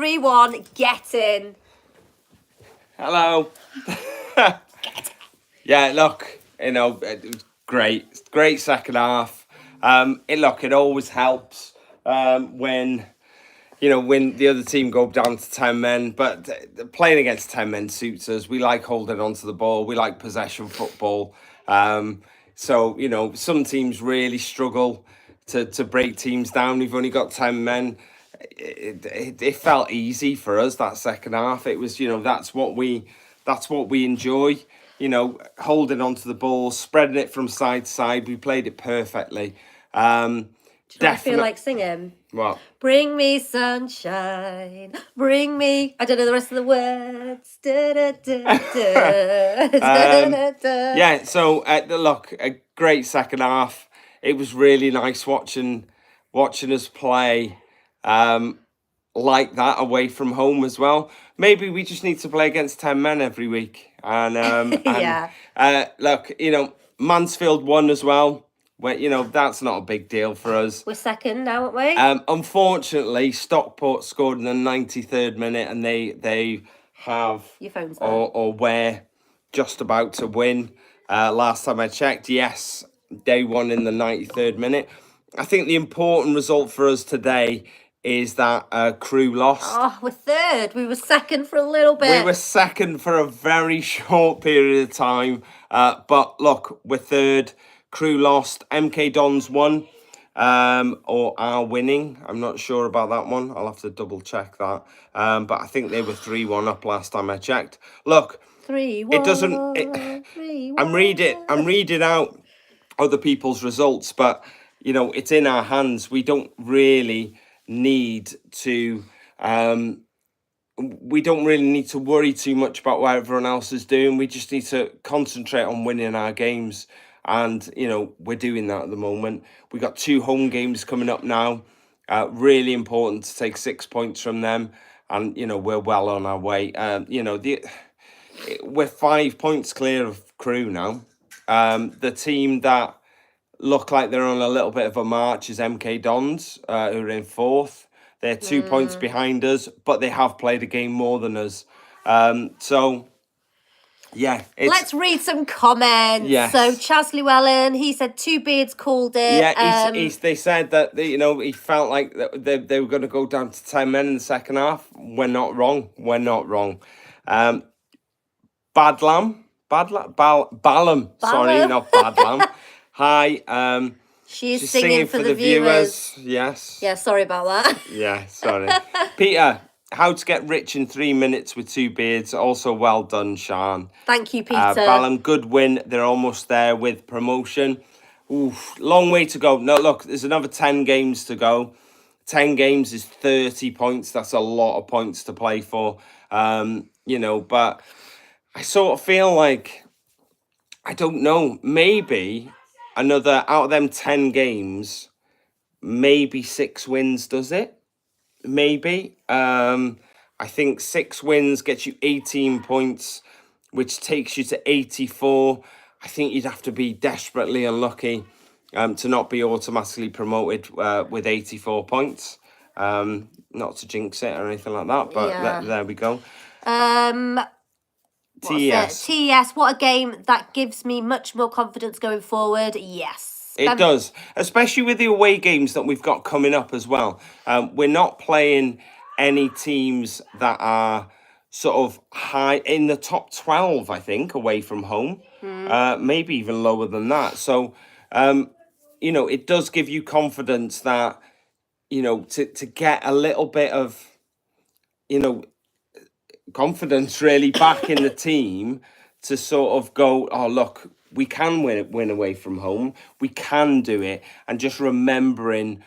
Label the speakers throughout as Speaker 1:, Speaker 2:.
Speaker 1: 3-1, get in.
Speaker 2: Hello. Yeah, look, it was great second half. It always helps when the other team go down to 10 men, but playing against 10 men suits us. We like holding onto the ball. We like possession football. So some teams really struggle to break teams down. We've only got 10 men. It felt easy for us that second half. It was, that's what we enjoy. Holding onto the ball, spreading it from side to side. We played it perfectly.
Speaker 1: Do you know what I feel like singing?
Speaker 2: What?
Speaker 1: Bring me sunshine, bring me... I don't know the rest of the words.
Speaker 2: Yeah, so look, a great second half. It was really nice watching us play like that away from home as well. Maybe we just need to play against 10 men every week. And
Speaker 1: Yeah.
Speaker 2: Look, Mansfield won as well. Well, that's not a big deal for us.
Speaker 1: We're second now, aren't we?
Speaker 2: Unfortunately, Stockport scored in the 93rd minute, and they have
Speaker 1: Your phone's there.
Speaker 2: or were just about to win. Last time I checked, yes, they won in the 93rd minute. I think the important result for us today is that Crew lost.
Speaker 1: Oh, we're third. We were second for a little bit.
Speaker 2: We were second for a very short period of time. But look, we're third. Crew lost. MK Dons won. Or are winning. I'm not sure about that one. I'll have to double check that. But I think they were 3-1 up last time I checked. Look,
Speaker 1: 3-1.
Speaker 2: it doesn't.
Speaker 1: 3-1.
Speaker 2: I'm reading out other people's results, but it's in our hands. We don't really need to. We don't really need to worry too much about what everyone else is doing. We just need to concentrate on winning our games. And, we're doing that at the moment. We got 2 home games coming up now. Really important to take 6 points from them. And, we're well on our way. We're 5 points clear of Crew now. The team that look like they're on a little bit of a march is MK Dons, who are in 4th. They're 2 points behind us, but they have played a game more than us. So... yeah,
Speaker 1: let's read some comments.
Speaker 2: Yes.
Speaker 1: So Chas Llewellyn, he said Two Beards called it.
Speaker 2: Yeah, they said that he felt like they were going to go down to 10 men in the second half. We're not wrong. Balam. Sorry, not Badlam. Hi.
Speaker 1: She's singing for the viewers.
Speaker 2: Yes.
Speaker 1: Yeah, sorry about that.
Speaker 2: Yeah, sorry. Peter. How to get rich in 3 minutes with 2 beards. Also, well done, Sean.
Speaker 1: Thank you, Peter.
Speaker 2: Balam, good win. They're almost there with promotion. Oof, long way to go. No, look, there's another 10 games to go. 10 games is 30 points. That's a lot of points to play for. But I sort of feel like, I don't know, maybe another, out of them 10 games, maybe 6 wins does it. Maybe. I think 6 wins gets you 18 points, which takes you to 84. I think you'd have to be desperately unlucky to not be automatically promoted with 84 points. Not to jinx it or anything like that, but there we go.
Speaker 1: TES, what a game. That gives me much more confidence going forward. Yes.
Speaker 2: It does, especially with the away games that we've got coming up as well. We're not playing any teams that are sort of high in the top 12, I think, away from home. Maybe even lower than that. So, it does give you confidence that, to get a little bit of, confidence really back in the team to sort of go, oh, look, we can win away from home. We can do it. And just remembering,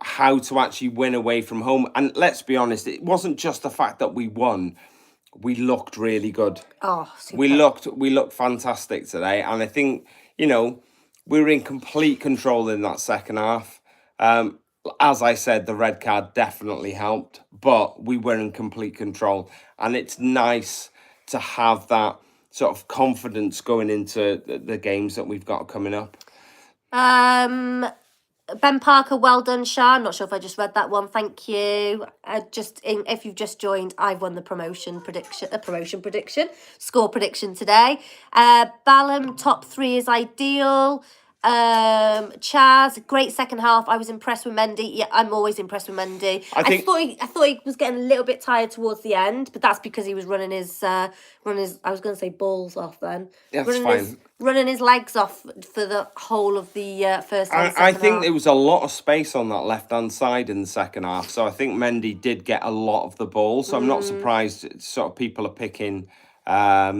Speaker 2: how to actually win away from home. And let's be honest, it wasn't just the fact that we won. We looked really good.
Speaker 1: Oh, super.
Speaker 2: We looked fantastic today. And I think, we were in complete control in that second half. As I said, the red card definitely helped. But we were in complete control. And it's nice to have that sort of confidence going into the games that we've got coming up.
Speaker 1: Ben Parker, well done, Sean. Not sure if I just read that one. Thank you. If you've just joined, I've won the promotion prediction, score prediction today. Ballum, top 3 is ideal. Chaz, great second half. I was impressed with Mendy. Yeah, I'm always impressed with Mendy. I thought he was getting a little bit tired towards the end, but that's because he was running his I was going to say balls off then.
Speaker 2: That's fine.
Speaker 1: Running his legs off for the whole of the first and second
Speaker 2: I think
Speaker 1: half.
Speaker 2: there was a lot of space on that left-hand side in the second half, so I think Mendy did get a lot of the ball. So I'm not surprised sort of people are picking are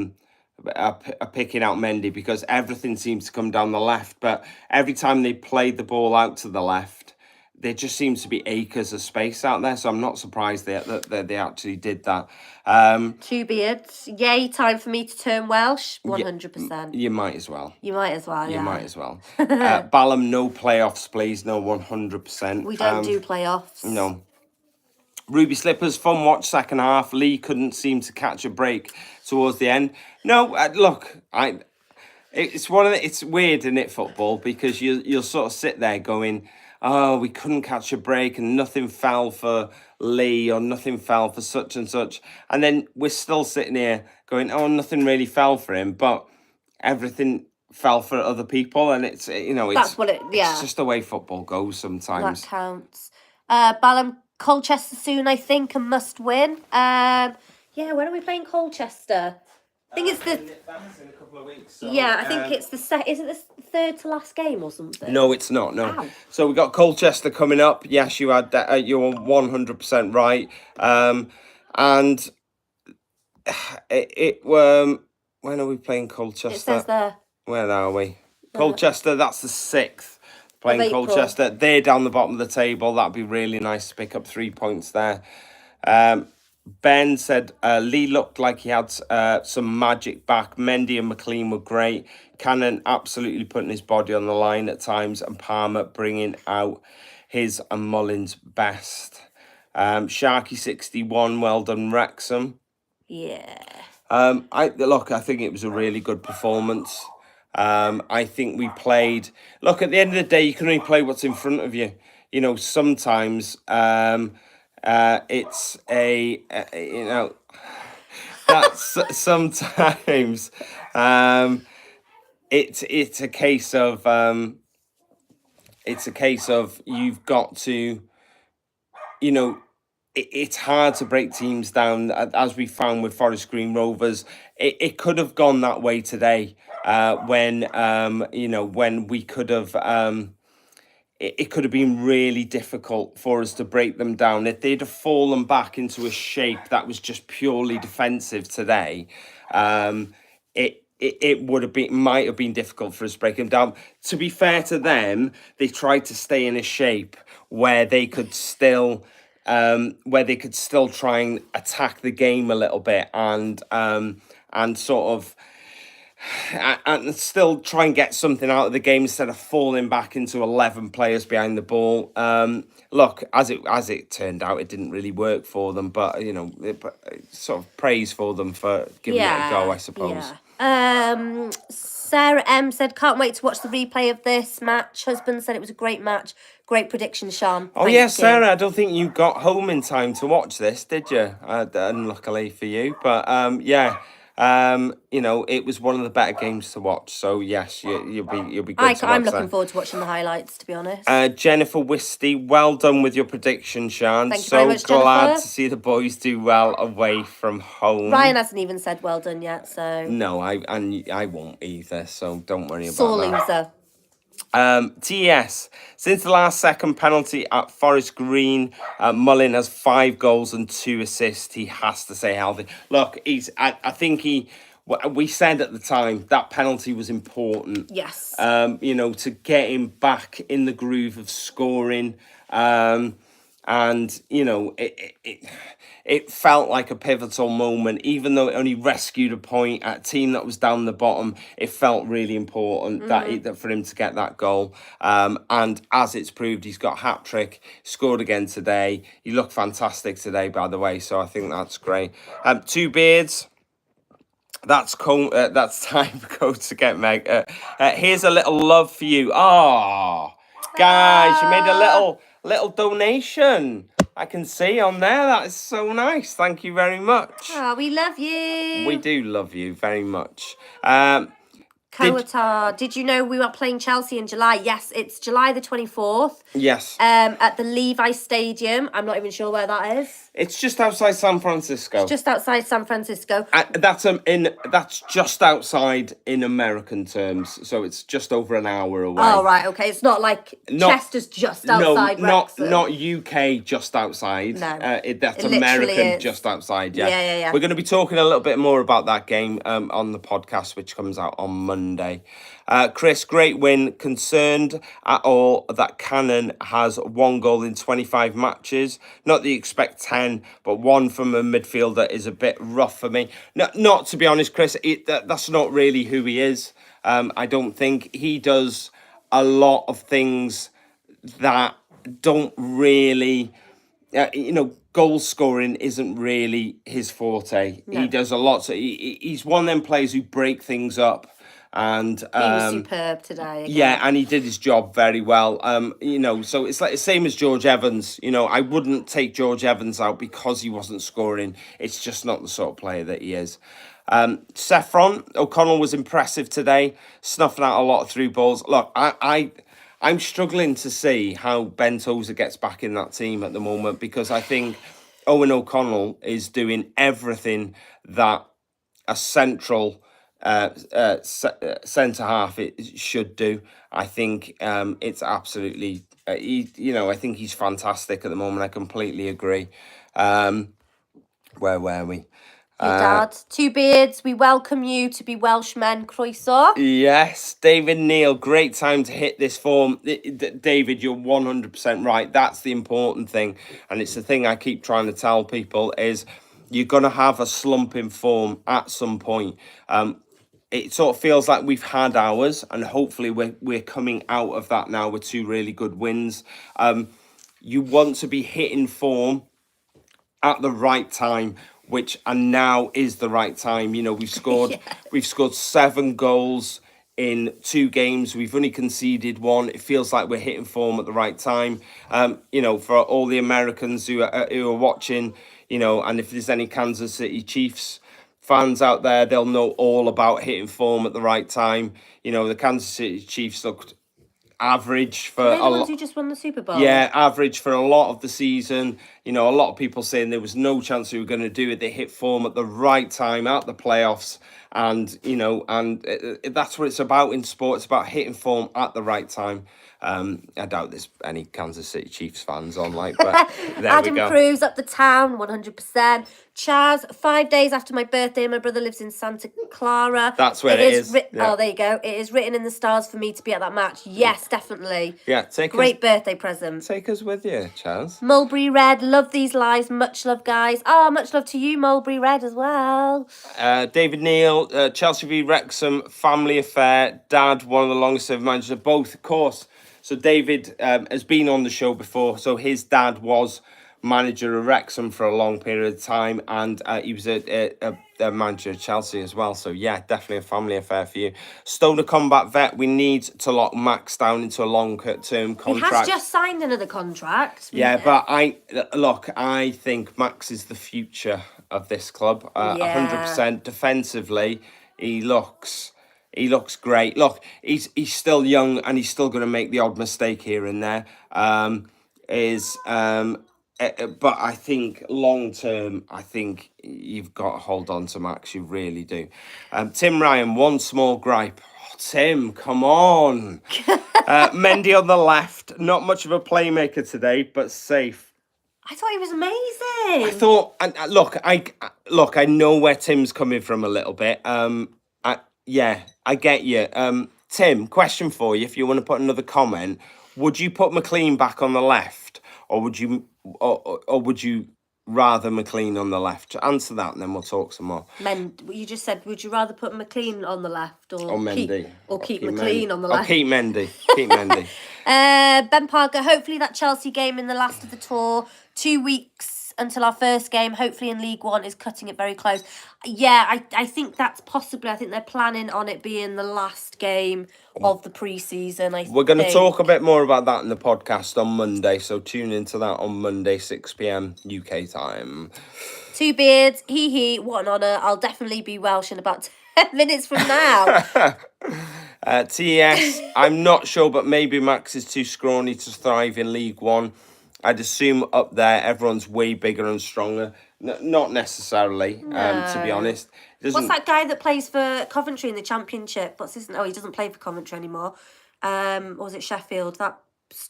Speaker 2: picking out Mendy because everything seems to come down the left. But every time they played the ball out to the left, there just seems to be acres of space out there. So I'm not surprised that they actually did that.
Speaker 1: Two beards. Yay, time for me to turn Welsh. 100%.
Speaker 2: You might as well.
Speaker 1: You might as well, yeah.
Speaker 2: You might as well. Ballum, no playoffs, please. No, 100%.
Speaker 1: We don't do playoffs.
Speaker 2: No. Ruby Slippers, fun watch second half. Lee couldn't seem to catch a break towards the end. No, look, it's weird, isn't it, football? Because you'll sort of sit there going, oh, we couldn't catch a break and nothing fell for Lee or nothing fell for such and such. And then we're still sitting here going, oh, nothing really fell for him, but everything fell for other people. And it's, it's just the way football goes sometimes.
Speaker 1: That counts. Ballum, Colchester soon, I think, and must win. Yeah, when are we playing Colchester? I think it's
Speaker 2: that's in a couple of weeks. So,
Speaker 1: I think it's is it the third to last game or something?
Speaker 2: No, it's not. No.
Speaker 1: Ow.
Speaker 2: So we got Colchester coming up. Yes, you had that. You're 100% right. And when are we playing Colchester?
Speaker 1: It says there.
Speaker 2: Where are we? Colchester. That's the 6th. Playing
Speaker 1: April.
Speaker 2: Colchester. They're down the bottom of the table. That'd be really nice to pick up 3 points there. Ben said Lee looked like he had some magic back. Mendy and McLean were great. Cannon absolutely putting his body on the line at times, and Palmer bringing out his and Mullins' best. Sharky61, well done, Wrexham.
Speaker 1: Yeah.
Speaker 2: I think it was a really good performance. I think we played. Look, at the end of the day, you can only play what's in front of you. Sometimes. It's that's sometimes it's a case of you've got to it's hard to break teams down, as we found with Forest Green Rovers. It could have gone that way today when we could have it could have been really difficult for us to break them down. If they'd have fallen back into a shape that was just purely defensive today, it might have been difficult for us to break them down. To be fair to them, they tried to stay in a shape where they could still try and attack the game a little bit and sort of. And still try and get something out of the game instead of falling back into 11 players behind the ball. Look, as it turned out, it didn't really work for them, but sort of praise for them for giving it a go, I suppose.
Speaker 1: Yeah. Sarah M said, can't wait to watch the replay of this match. Husband said it was a great match. Great prediction, Sean.
Speaker 2: Oh, yeah, Sarah, I don't think you got home in time to watch this, did you? Unluckily for you, but yeah. It was one of the better games to watch. So yes, you'll be good.
Speaker 1: I'm looking forward to watching the highlights, to be honest.
Speaker 2: Jennifer Wisty, well done with your prediction, Sean.
Speaker 1: Thank you very much,
Speaker 2: glad
Speaker 1: Jennifer.
Speaker 2: to see the boys do well away from home.
Speaker 1: Ryan hasn't even said well done yet, so
Speaker 2: no, I won't either. So don't worry about
Speaker 1: sore
Speaker 2: that.
Speaker 1: loser.
Speaker 2: TS, since the last second penalty at Forest Green, Mullin has 5 goals and 2 assists. He has to stay healthy. Look, I think we said at the time that penalty was important.
Speaker 1: Yes.
Speaker 2: To get him back in the groove of scoring. It felt like a pivotal moment, even though it only rescued a point at a team that was down the bottom. It felt really important that for him to get that goal. And as it's proved, he's got a hat-trick, scored again today. He looked fantastic today, by the way, so I think that's great. 2 beards. That's cool. That's time for Code to get Meg. Here's a little love for you. Guys, you made a little donation. I can see on there. That is so nice. Thank you very much.
Speaker 1: Oh, we love you.
Speaker 2: We do love you very much.
Speaker 1: Koatar, did you know we are playing Chelsea in July? Yes, it's July the 24th.
Speaker 2: Yes.
Speaker 1: At the Levi Stadium. I'm not even sure where that is.
Speaker 2: It's just outside San Francisco.
Speaker 1: It's just outside San Francisco.
Speaker 2: That's just outside in American terms, so it's just over an hour away.
Speaker 1: Oh right, okay. It's not like Chester's just outside Wrexham.
Speaker 2: Not UK just outside.
Speaker 1: No,
Speaker 2: that's American just outside. Yeah.
Speaker 1: Yeah.
Speaker 2: We're going to be talking a little bit more about that game on the podcast, which comes out on Monday. Chris, great win. Concerned at all that Cannon has 1 goal in 25 matches? Not that you expect 10, but 1 from a midfielder is a bit rough for me. Not to be honest, Chris, that's not really who he is. I don't think he does a lot of things that don't really, goal scoring isn't really his forte. No. He does a lot. So he's one of them players who break things up. And
Speaker 1: he was superb today. Again.
Speaker 2: Yeah, and he did his job very well. So it's like the same as George Evans. I wouldn't take George Evans out because he wasn't scoring. It's just not the sort of player that he is. Saffron O'Connell was impressive today, snuffing out a lot of through balls. Look, I'm struggling to see how Ben Tozer gets back in that team at the moment, because I think Owen O'Connell is doing everything that a central centre half it should do. I think it's absolutely I think he's fantastic at the moment. I completely agree. Where were we?
Speaker 1: Your dad, Two Beards, we welcome you to be Welshmen, Croeso.
Speaker 2: Yes, David Neal, great time to hit this form. David, you're 100% right. That's the important thing, and it's the thing I keep trying to tell people is you're going to have a slump in form at some point. It sort of feels like we've had ours, and hopefully we're coming out of that now with 2 really good wins. You want to be hitting form at the right time, which and now is the right time. We've scored we've scored 7 goals in 2 games. We've only conceded 1. It feels like we're hitting form at the right time. For all the Americans who are watching, and if there's any Kansas City Chiefs fans out there, they'll know all about hitting form at the right time. The Kansas City Chiefs looked average for
Speaker 1: the ones who just won the Super Bowl.
Speaker 2: Yeah, average for a lot of the season. A lot of people saying there was no chance they were going to do it. They hit form at the right time at the playoffs, and that's what it's about in sport. It's about hitting form at the right time. I doubt there's any Kansas City Chiefs fans on, but there
Speaker 1: Adam
Speaker 2: we go.
Speaker 1: Cruz up the town, 100%. Chaz, 5 days after my birthday, my brother lives in Santa Clara.
Speaker 2: That's where it is.
Speaker 1: Oh, there you go. It is written in the stars for me to be at that match. Yes, definitely.
Speaker 2: Yeah,
Speaker 1: great birthday present.
Speaker 2: Take us with you, Chaz.
Speaker 1: Mulberry Red, love these lives. Much love, guys. Oh, much love to you, Mulberry Red, as well.
Speaker 2: David Neal, Chelsea v Wrexham, family affair. Dad, one of the longest serving managers of both, of course. So David has been on the show before. So his dad was manager of Wrexham for a long period of time, and he was a manager of Chelsea as well. So yeah, definitely a family affair for you. Stoner Combat Vet, we need to lock Max down into a long-term contract.
Speaker 1: He has just signed another contract.
Speaker 2: Yeah, but I think Max is the future of this club. 100% defensively, he looks great. Look, he's still young, and he's still going to make the odd mistake here and there. But I think long term, I think you've got to hold on to Max. You really do. Tim Ryan, one small gripe. Oh, Tim, come on. Mendy on the left. Not much of a playmaker today, but safe.
Speaker 1: I thought he was amazing.
Speaker 2: I thought, I know where Tim's coming from a little bit. I get you. Tim, question for you. If you want to put another comment, would you put McLean back on the left, or would you rather McLean on the left? Answer that, and then we'll talk some more.
Speaker 1: You just said, would you rather put McLean on the left or
Speaker 2: Mendy?
Speaker 1: Keep McLean on the left?
Speaker 2: Or keep Mendy. Keep Mendy.
Speaker 1: Ben Parker, hopefully that Chelsea game in the last of the tour, 2 weeks until our first game, hopefully in League One, is cutting it very close. Yeah, I think that's possibly. I think they're planning on it being the last game of the pre-season.
Speaker 2: We're going to talk a bit more about that in the podcast on Monday, so tune into that on Monday, 6 p.m. UK time.
Speaker 1: Two Beards, what an honour. I'll definitely be Welsh in about 10 minutes from now.
Speaker 2: TES, I'm not sure, but maybe Max is too scrawny to thrive in League One. I'd assume up there everyone's way bigger and stronger. Not necessarily, to be honest.
Speaker 1: What's that guy that plays for Coventry in the Championship? What's his? Oh, he doesn't play for Coventry anymore. Or was it Sheffield? That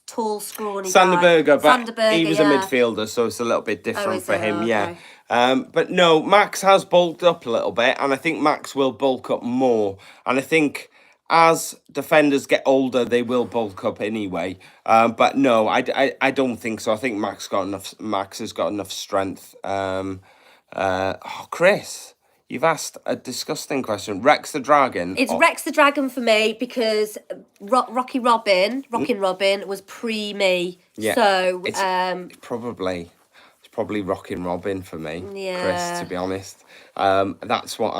Speaker 1: tall, scrawny
Speaker 2: Sanderberger,
Speaker 1: guy.
Speaker 2: but he was a midfielder, so it's a little bit different for him, yeah. But no, Max has bulked up a little bit, and I think Max will bulk up more. And I think as defenders get older, they will bulk up anyway. But no, I don't think so. I think Max has got enough strength. Chris, you've asked a disgusting question. Rex the Dragon.
Speaker 1: It's Rex the Dragon for me because Rockin' Robin was pre-me. Yeah. So
Speaker 2: it's probably Rockin' Robin for me,
Speaker 1: yeah.
Speaker 2: Chris, to be honest. That's what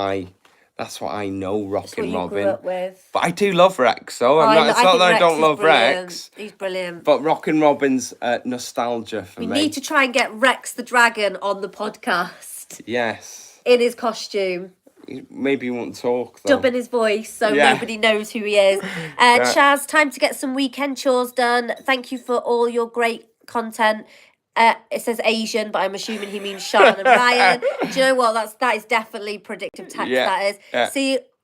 Speaker 2: I know, Rockin' Robin.
Speaker 1: Grew up with.
Speaker 2: But I do love Rex, though. It's not that I don't love Rex.
Speaker 1: He's brilliant.
Speaker 2: But Rockin' Robin's nostalgia for me.
Speaker 1: We need to try and get Rex the Dragon on the podcast.
Speaker 2: Yes.
Speaker 1: In his costume.
Speaker 2: Maybe he won't talk, though.
Speaker 1: Dubbing his voice so nobody knows who he is. Chaz, time to get some weekend chores done. Thank you for all your great content. It says Asian, but I'm assuming he means Sean and Ryan. Do you know what? That is definitely predictive text. That is. Yeah.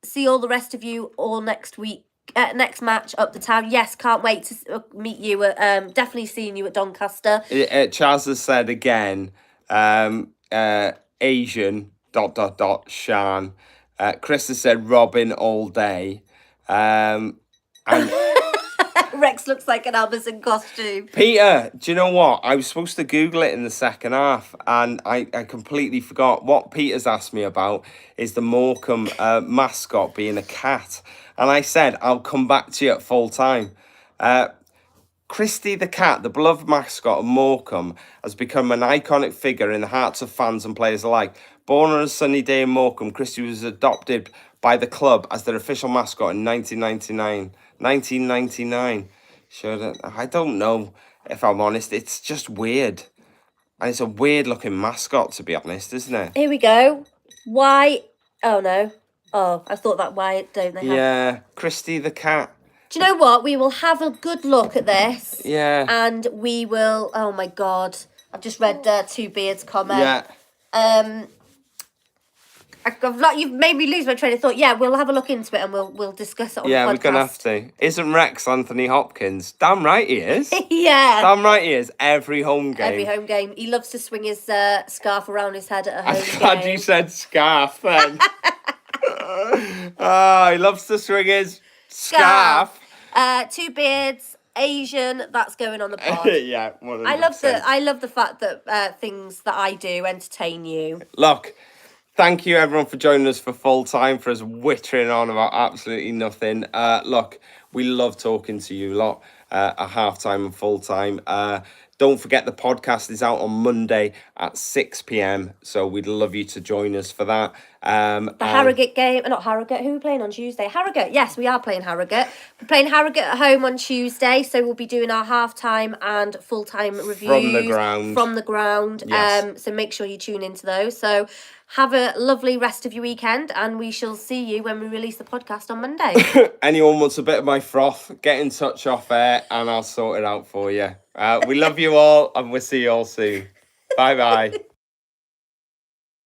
Speaker 1: See all the rest of you all next week. Next match up the town. Yes, can't wait to meet you. Definitely seeing you at Doncaster.
Speaker 2: Chaz has said again. Asian ... Shan. Chris has said Robin all day. And
Speaker 1: Rex looks like an Amazon costume.
Speaker 2: Peter, do you know what? I was supposed to Google it in the second half and I completely forgot. What Peter's asked me about is the Morecambe mascot being a cat. And I said, I'll come back to you at full time. Christy the cat, the beloved mascot of Morecambe, has become an iconic figure in the hearts of fans and players alike. Born on a sunny day in Morecambe, Christy was adopted by the club as their official mascot in 1999. I don't know, if I'm honest. It's just weird. And it's a weird looking mascot, to be honest, isn't it?
Speaker 1: Here we go. Why? Oh, no. Oh, I thought that why don't they have...
Speaker 2: Yeah, Christy the cat.
Speaker 1: Do you know what? We will have a good look at this.
Speaker 2: Yeah.
Speaker 1: And we will... Oh, my God. I've just read Two Beards' comment.
Speaker 2: Yeah.
Speaker 1: You've made me lose my train of thought. Yeah, we'll have a look into it and we'll discuss it on the podcast.
Speaker 2: Yeah, we're going to have to. Isn't Rex Anthony Hopkins? Damn right he is.
Speaker 1: Yeah.
Speaker 2: Damn right he is. Every home game.
Speaker 1: He loves to swing his scarf around his head at a home game.
Speaker 2: I'm glad you said scarf then. He loves to swing his scarf.
Speaker 1: Two Beards, Asian, that's going on the pod.
Speaker 2: Yeah, 100%.
Speaker 1: I love the fact that things that I do entertain you.
Speaker 2: Look, thank you everyone for joining us for full time, for us wittering on about absolutely nothing. Look, we love talking to you lot at half time and full time. Don't forget the podcast is out on Monday at 6 p.m. So we'd love you to join us for that.
Speaker 1: The Harrogate game, not Harrogate, who are we playing on Tuesday? Harrogate, yes, we are playing Harrogate. We're playing Harrogate at home on Tuesday, so we'll be doing our half-time and full-time reviews. From the ground. Yes. So make sure you tune into those. So have a lovely rest of your weekend, and we shall see you when we release the podcast on Monday.
Speaker 2: Anyone wants a bit of my froth, get in touch off air, and I'll sort it out for you. We love you all, and we'll see you all soon. Bye-bye.